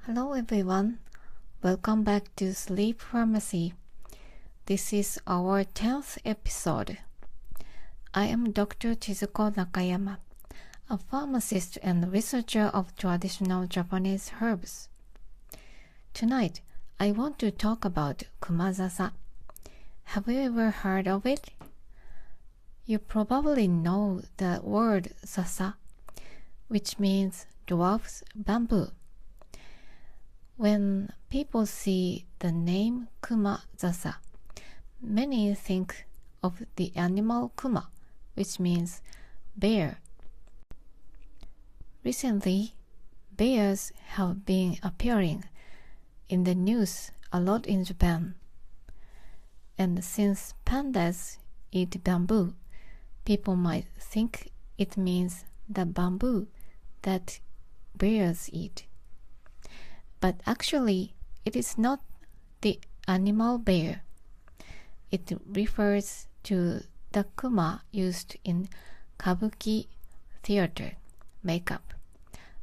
Hello everyone, welcome back to Sleep Pharmacy. This is our 10th episode. I am Dr. Chizuko Nakayama, a pharmacist and researcher of traditional Japanese herbs. Tonight, I want to talk about Kumazasa. Have you ever heard of it? You probably know the word Sasa, which means dwarf's bamboo. When people see the name Kumazasa, many think of the animal Kuma, which means bear. Recently, bears have been appearing in the news a lot in Japan. And since pandas eat bamboo, people might think it means the bamboo that bears eat. But actually, it is not the animal bear. It refers to the kuma used in Kabuki theater makeup,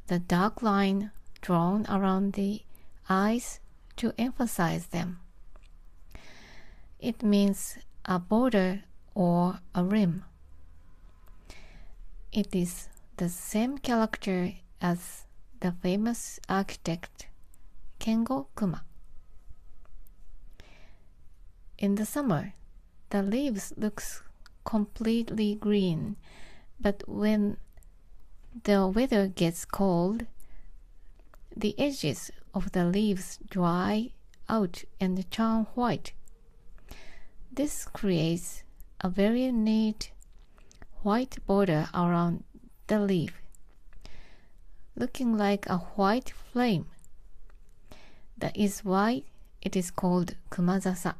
the dark line drawn around the eyes to emphasize them. It means a border or a rim. It is the same character as the famous architect Kengo Kuma. In the summer, the leaves look completely green, but when the weather gets cold, the edges of the leaves dry out and turn white. This creates a very neat white border around the leaf, looking like a white flame. That is why it is called Kumazasa.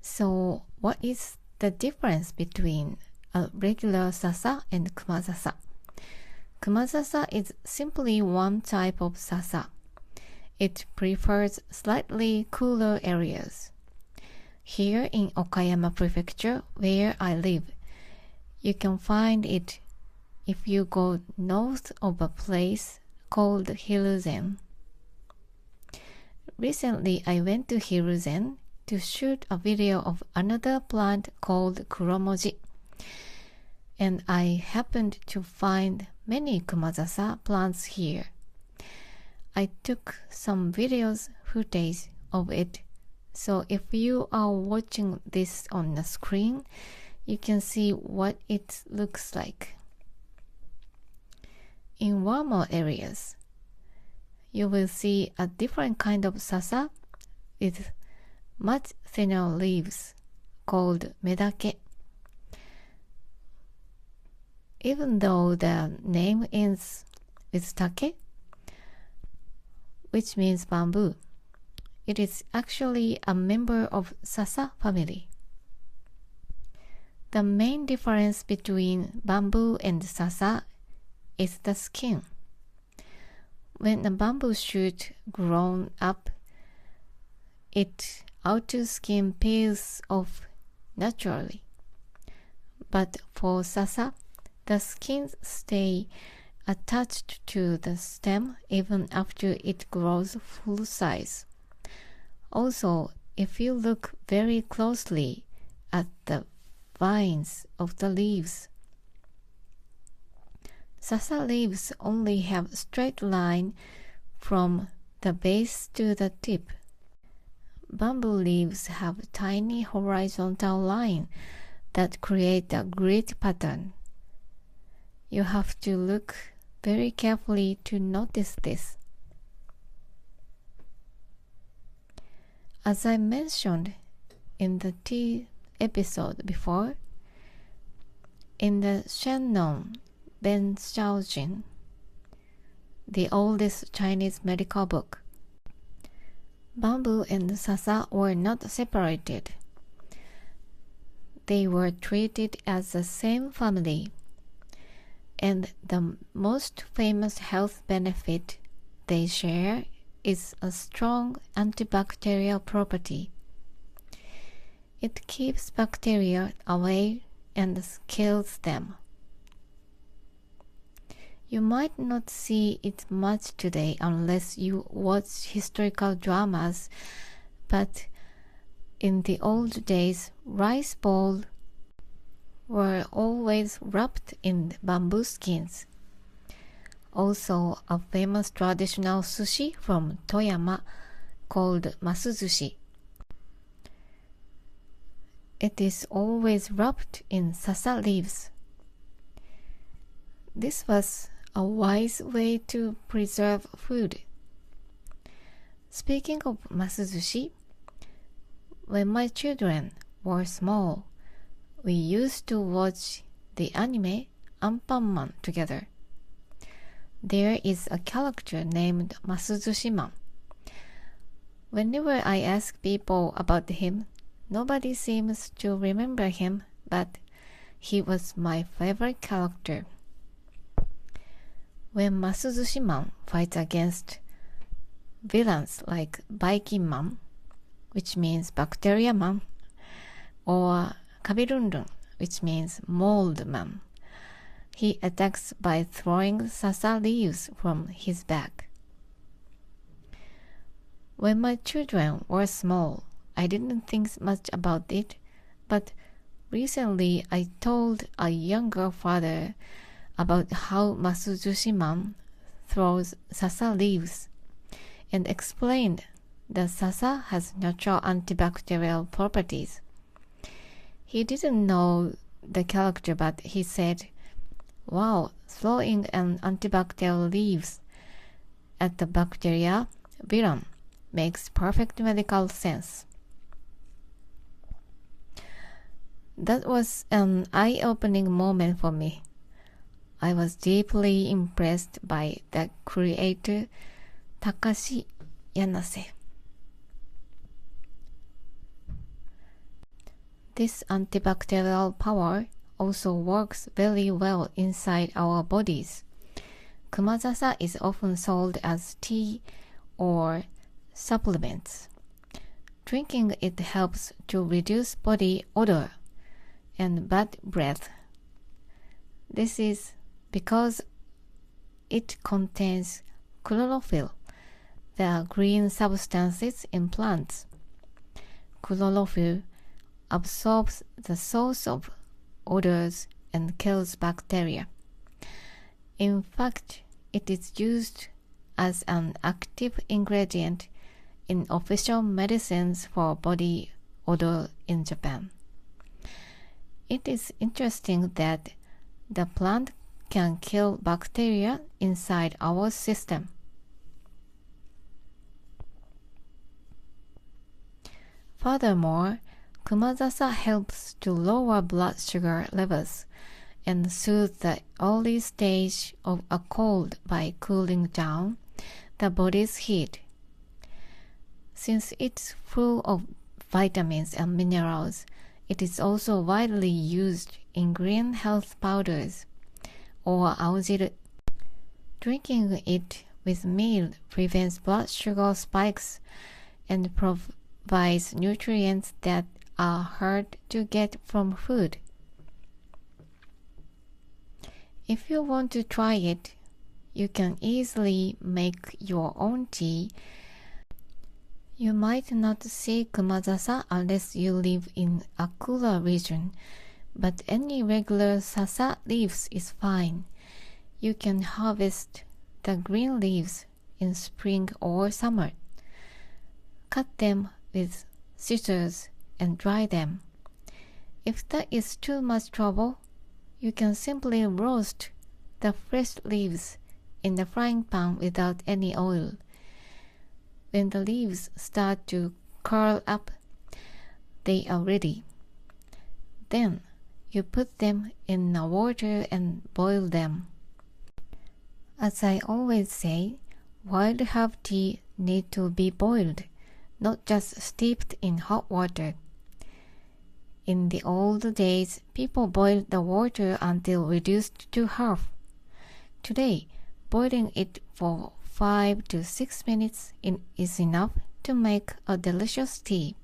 So, what is the difference between a regular Sasa and Kumazasa? Kumazasa is simply one type of Sasa. It prefers slightly cooler areas. Here in Okayama Prefecture, where I live, you can find it if you go north of a place called Hiruzen. Recently, I went to Hiruzen to shoot a video of another plant called kuromoji, and I happened to find many Kumazasa plants here. I took some videos footage of it, so if you are watching this on the screen, you can see what it looks like. In warmer areas, you will see a different kind of Sasa with much thinner leaves called medake. Even though the name ends with take, which means bamboo, it is actually a member of Sasa family. The main difference between bamboo and Sasa is the skin. When a bamboo shoot grown up, its outer skin peels off naturally. But for Sasa, the skin stays attached to the stem even after it grows full size. Also, if you look very closely at the vines of the leaves, Sasa leaves only have a straight line from the base to the tip. Bamboo leaves have a tiny horizontal line that create a grid pattern. You have to look very carefully to notice this. As I mentioned in the tea episode before, in the Shennon Benxiaojin, the oldest Chinese medical book, bamboo and Sasa were not separated. They were treated as the same family, and the most famous health benefit they share is a strong antibacterial property. It keeps bacteria away and kills them. You might not see it much today unless you watch historical dramas, but in the old days, rice balls were always wrapped in bamboo skins. Also, a famous traditional sushi from Toyama called masuzushi. It is always wrapped in Sasa leaves. This was a wise way to preserve food. Speaking of masuzushi, when my children were small, we used to watch the anime Anpanman together. There is a character named Masuzushi-man. Whenever I ask people about him, nobody seems to remember him, but he was my favorite character. When Masuzushi-man fights against villains like Baikin-man, which means bacteria man, or Kabirunrun, which means mold man, he attacks by throwing Sasa leaves from his back. When my children were small, I didn't think much about it, but recently I told a younger father about how Masuzushi-man throws Sasa leaves and explained that Sasa has natural antibacterial properties. He didn't know the character, but he said, "Wow, throwing an antibacterial leaves at the bacteria villain makes perfect medical sense." That was an eye-opening moment for me. I was deeply impressed by the creator Takashi Yanase. This antibacterial power also works very well inside our bodies. Kumazasa is often sold as tea or supplements. Drinking it helps to reduce body odor and bad breath. This is because it contains chlorophyll, the green substances in plants. Chlorophyll absorbs the source of odors and kills bacteria. In fact, it is used as an active ingredient in official medicines for body odor in Japan. It is interesting that the plant can kill bacteria inside our system. Furthermore, Kumazasa helps to lower blood sugar levels and soothe the early stage of a cold by cooling down the body's heat. Since it's full of vitamins and minerals, it is also widely used in green health powders or aojiru. Drinking it with meal prevents blood sugar spikes and provides nutrients that are hard to get from food. If you want to try it, you can easily make your own tea. You might not see Kumazasa unless you live in a cooler region, but any regular Sasa leaves is fine. You can harvest the green leaves in spring or summer. Cut them with scissors and dry them. If that is too much trouble, you can simply roast the fresh leaves in the frying pan without any oil. When the leaves start to curl up, they are ready. Then you put them in the water and boil them. As I always say, wild herb tea need to be boiled, not just steeped in hot water. In the old days, people boiled the water until reduced to half. Today, boiling it for 5 to 6 minutes is enough to make a delicious tea.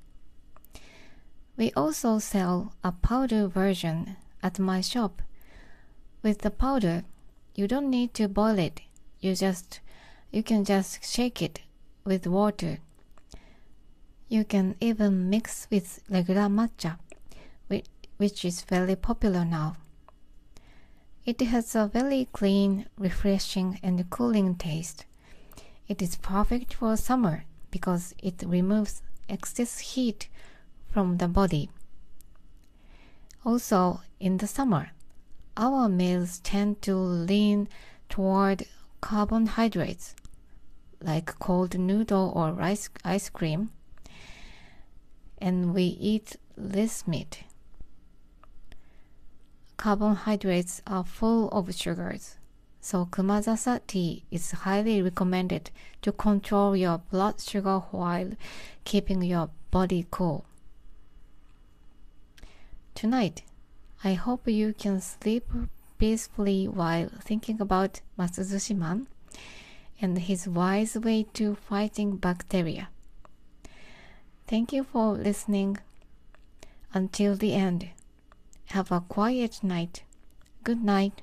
We also sell a powder version at my shop. With the powder, You don't need to boil it. You can just shake it with water. You can even mix with regular matcha, which is very popular now. It has a very clean, refreshing, and cooling taste. It is perfect for summer because it removes excess heat from the body. Also, in the summer, our meals tend to lean toward carbohydrates, like cold noodle or ice cream, and we eat less meat. Carbohydrates are full of sugars, so Kumazasa tea is highly recommended to control your blood sugar while keeping your body cool. Tonight, I hope you can sleep peacefully while thinking about Matsuzushi-man and his wise way to fighting bacteria. Thank you for listening until the end. Have a quiet night. Good night.